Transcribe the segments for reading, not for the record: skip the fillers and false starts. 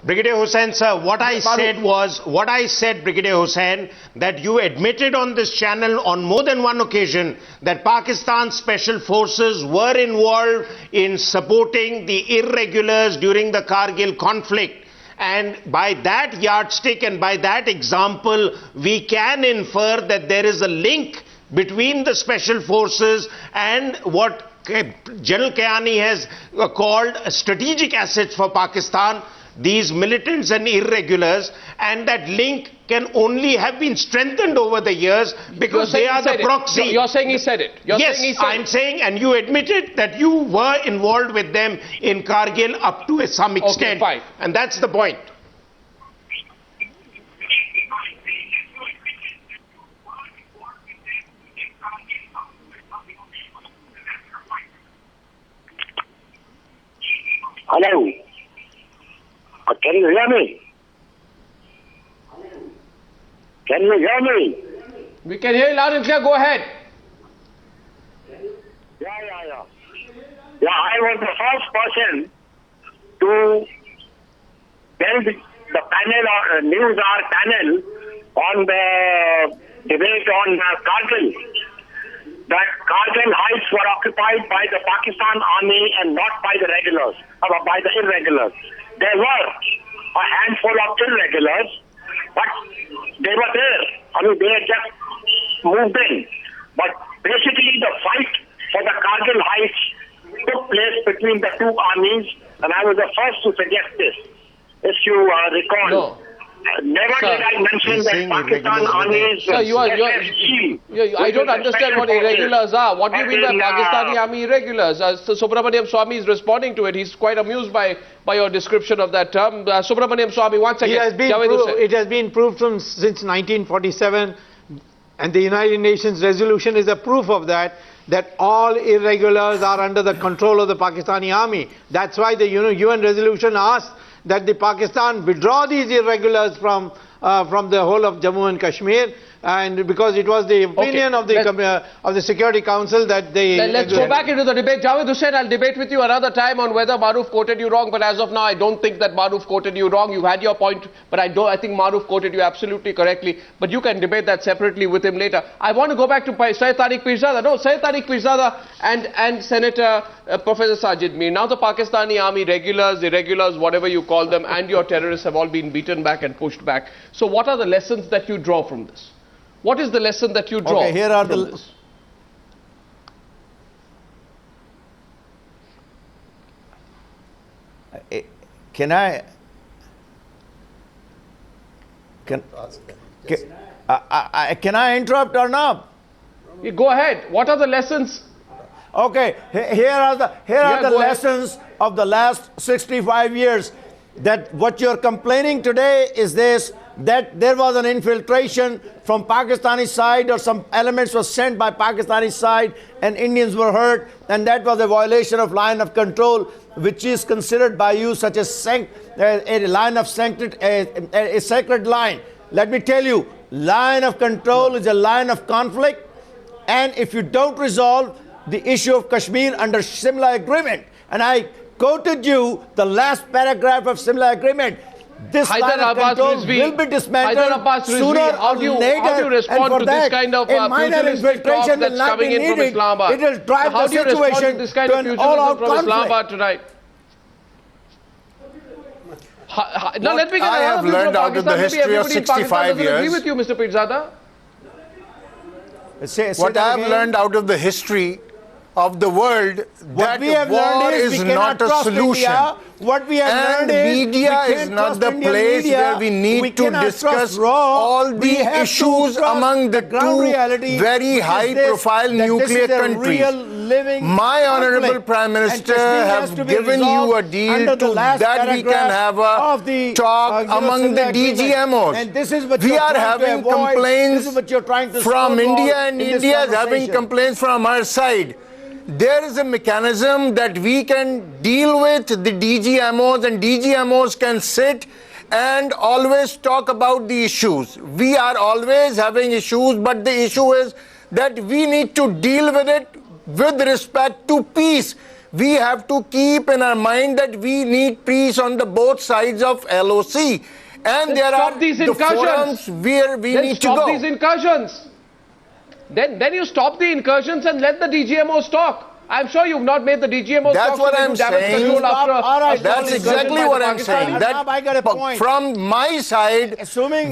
Brigadier Hussain, sir, what I said, Brigadier Hussain, that you admitted on this channel on more than one occasion that Pakistan's special forces were involved in supporting the irregulars during the Kargil conflict. And by that yardstick and by that example, we can infer that there is a link between the special forces and what General Kayani has called strategic assets for Pakistan, these militants and irregulars, and that link can only have been strengthened over the years because they are the proxy. You're saying he said it. Yes, I'm saying, and you admitted that you were involved with them in Kargil up to some extent. Okay, fine. And that's the point. Hello. Can you hear me? Can you hear me? We can hear you loud and clear. Go ahead. Yeah. Yeah, I was the first person to tell the panel or Newshour panel on the debate on Kargil that Kargil heights were occupied by the Pakistan army and not by the regulars, or by the irregulars. There were a handful of irregulars, but they were there. I mean, they had just moved in. But basically, the fight for the Kargil heights took place between the two armies, and I was the first to suggest this, if you recall. No. Never did I mention that Pakistan armies... Sir, I don't understand what irregulars are. What do you mean by Pakistani army irregulars? So Subramaniam Swamy is responding to it. He's quite amused by your description of that term. Subramaniam Swamy, one second. It has been proved since 1947, and the United Nations resolution is a proof of that all irregulars are under the control of the Pakistani army. That's why the UN resolution asked that the Pakistan withdraw these irregulars from the whole of Jammu and Kashmir, and because it was the opinion of the Security Council that they... Let's go back into the debate. Javed Hussain, I'll debate with you another time on whether Maruf quoted you wrong, but as of now, I don't think that Maruf quoted you wrong. You had your point, but I think Maruf quoted you absolutely correctly, but you can debate that separately with him later. I want to go back to Syed Tariq Pirzada. No, Syed Tariq Pirzada and Senator Professor Sajid Mir. Now the Pakistani army, regulars, irregulars, whatever you call them, and your terrorists have all been beaten back and pushed back. So what are the lessons that you draw from this? What is the lesson that you draw from this? Can I interrupt or not? You go ahead. What are the lessons? Okay, here are the lessons of the last 65 years. That what you're complaining today is this, that there was an infiltration from Pakistani side, or some elements were sent by Pakistani side and Indians were hurt, and that was a violation of line of control, which is considered by you such as a line of sanctity, a sacred line. Let me tell you, line of control is a line of conflict, and if you don't resolve the issue of Kashmir under Simla agreement, and I quoted you the last paragraph of Simla agreement, this line of control will be dismantled sooner or later, how do you respond to this kind of a minor infiltration will not be needed. It will drive the situation to an all-out conflict. Tonight? Now let me get I have learned out of the history of 65 years. I agree with you, Mr. Pirzada. What I have learned out of the history of the world, that war is not a solution. What we have and learned media is not the place where we need to discuss all the issues among the two very high-profile nuclear countries. My Honorable Prime Minister have given you a deal to that we can have a talk among the DGMOs. We are having complaints from India, and India is having complaints from our side. There is a mechanism that we can deal with the DGMOs, and DGMOs can sit and always talk about the issues. We are always having issues, but the issue is that we need to deal with it with respect to peace. we have to keep in our mind that we need peace on the both sides of LOC. And then there are these the forums where we need to go. Stop these incursions. Then you stop the incursions and let the DGMOs talk. I'm sure you've not made the DGMOs talk. That's what I'm saying. That's exactly what I'm saying. That, I got a point. From my side,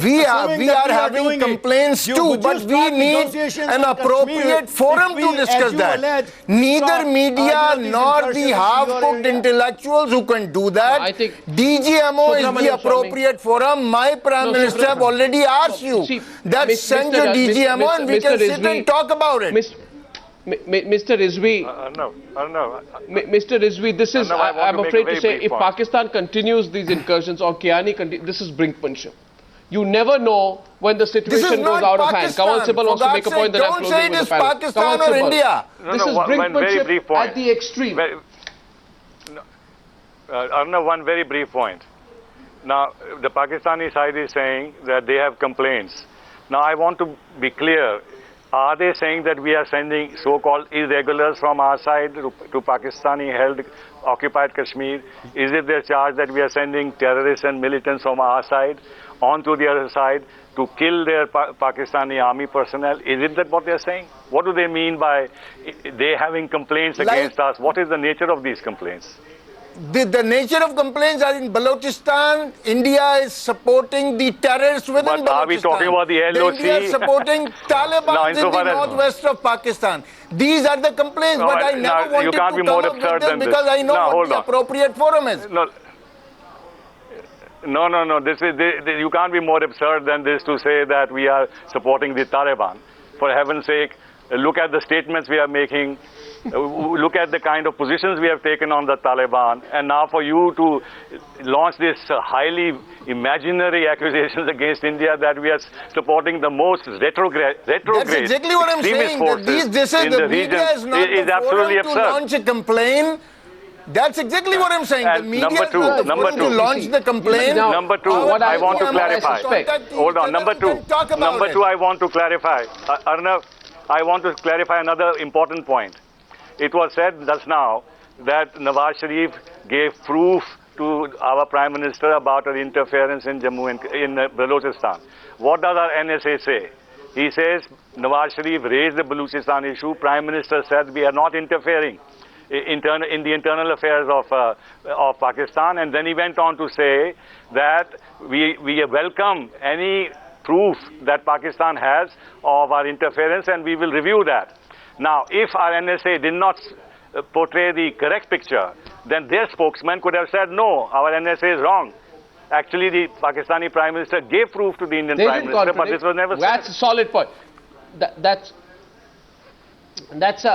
we are having complaints too, but we need an appropriate forum to discuss that. Neither media nor the half-cooked intellectuals who can do that. I think DGMO is the appropriate forum. My Prime Minister have already asked you that send your DGMO and we can sit and talk about it. Mr. Rizvi, Mr. Rizvi, this is, I'm afraid to say, if Pakistan continues these incursions or Kiani, this is brinkmanship. You never know when the situation goes out of hand. Kamal Sibal wants to make a point that I'm closing with the panel. Don't say it is Pakistan or India. This is brinkmanship at the extreme. Arnav, one very brief point. Now, the Pakistani side is saying that they have complaints. Now, I want to be clear. Are they saying that we are sending so-called irregulars from our side to Pakistani-held occupied Kashmir? Is it their charge that we are sending terrorists and militants from our side onto the other side to kill their Pakistani army personnel? Is it that what they are saying? What do they mean by they having complaints against us? What is the nature of these complaints? The nature of complaints are in Balochistan. India is supporting the terrorists within Balochistan. Are we talking about the LOC? India is supporting Taliban in the northwest of Pakistan. These are the complaints, no, but I never wanted to come up with them because I know what the appropriate forum is. No. You can't be more absurd than this to say that we are supporting the Taliban. For heaven's sake, look at the statements we are making. Look at the kind of positions we have taken on the Taliban, and now for you to launch this highly imaginary accusations against India that we are supporting the most retrograde That's exactly what I'm saying. The media is not the absolutely forum to launch a complaint. That's exactly what I'm saying. The media is not the forum to launch the complaint. Number two, I want to clarify. Hold on. Number two, I want to clarify. Arnav, I want to clarify another important point. It was said just now that Nawaz Sharif gave proof to our Prime Minister about our interference in Jammu and in Balochistan. What does our NSA say? He says Nawaz Sharif raised the Balochistan issue. Prime Minister said we are not interfering in the internal affairs of Pakistan, and then he went on to say that we welcome any proof that Pakistan has of our interference, and we will review that. Now, if our NSA did not portray the correct picture, then their spokesman could have said, no, our NSA is wrong. Actually, the Pakistani Prime Minister gave proof to the Indian Prime Minister, but this was never said. That's a solid point. That's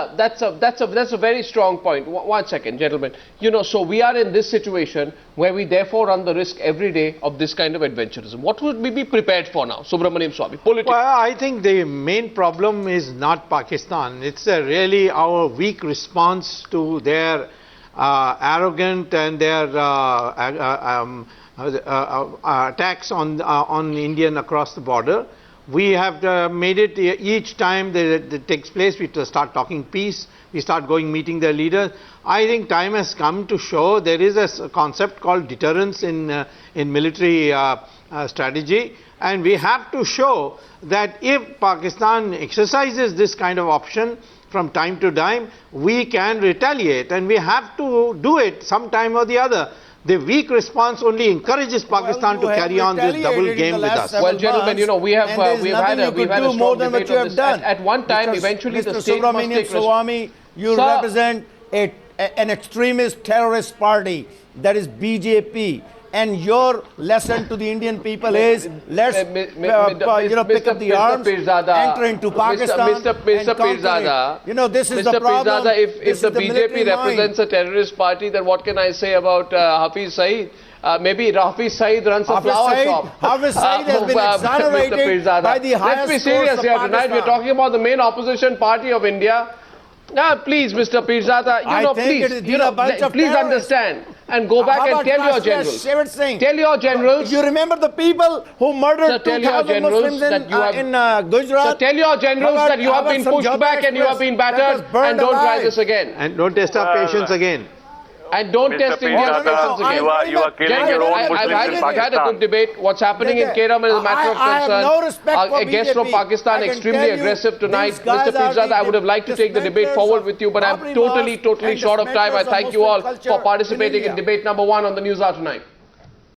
a very strong point. One second, gentlemen. You know, so we are in this situation where we therefore run the risk every day of this kind of adventurism. What would we be prepared for now? Subramaniam Swamy, politically. Well, I think the main problem is not Pakistan. It's really our weak response to their arrogant and their attacks on Indian across the border. We have made it each time that it takes place, we start talking peace, we start going meeting their leaders. I think time has come to show there is a concept called deterrence in military strategy, and we have to show that if Pakistan exercises this kind of option from time to time, we can retaliate, and we have to do it sometime or the other. The weak response only encourages Pakistan to carry on this double game with us. Well, gentlemen, you know, we've had a strong debate on this. At one time, eventually, the state must take Swamy, you represent an extremist terrorist party, that is BJP. And your lesson to the Indian people is, let's pick up the arms, enter into Pakistan, Mr. Pirzada, you know, this is the problem. Pirzada, if the BJP represents a terrorist party, then what can I say about Hafiz Saeed? Maybe Hafiz Saeed runs a flower shop. Hafiz Saeed has been exonerated by the highest. Let's be serious here tonight. We're talking about the main opposition party of India. Now, please, Mr. Pirzada, please understand. and go back and tell your generals. Tell your generals. You remember the people who murdered 2,000 Muslims in Gujarat? So tell your generals that you have been pushed back and you have been battered, and don't try this again. And don't test our patience again. And don't test India's patience again. You are killing your own Muslims in Pakistan. I've had a good debate. What's happening in Kerala is a matter of concern. No respect for Our guest from Pakistan extremely aggressive tonight. Mr. Pirzad, I would have liked to take the debate forward with you, but I'm totally short of time. I thank you all for participating in debate number 1 on the Newshour tonight.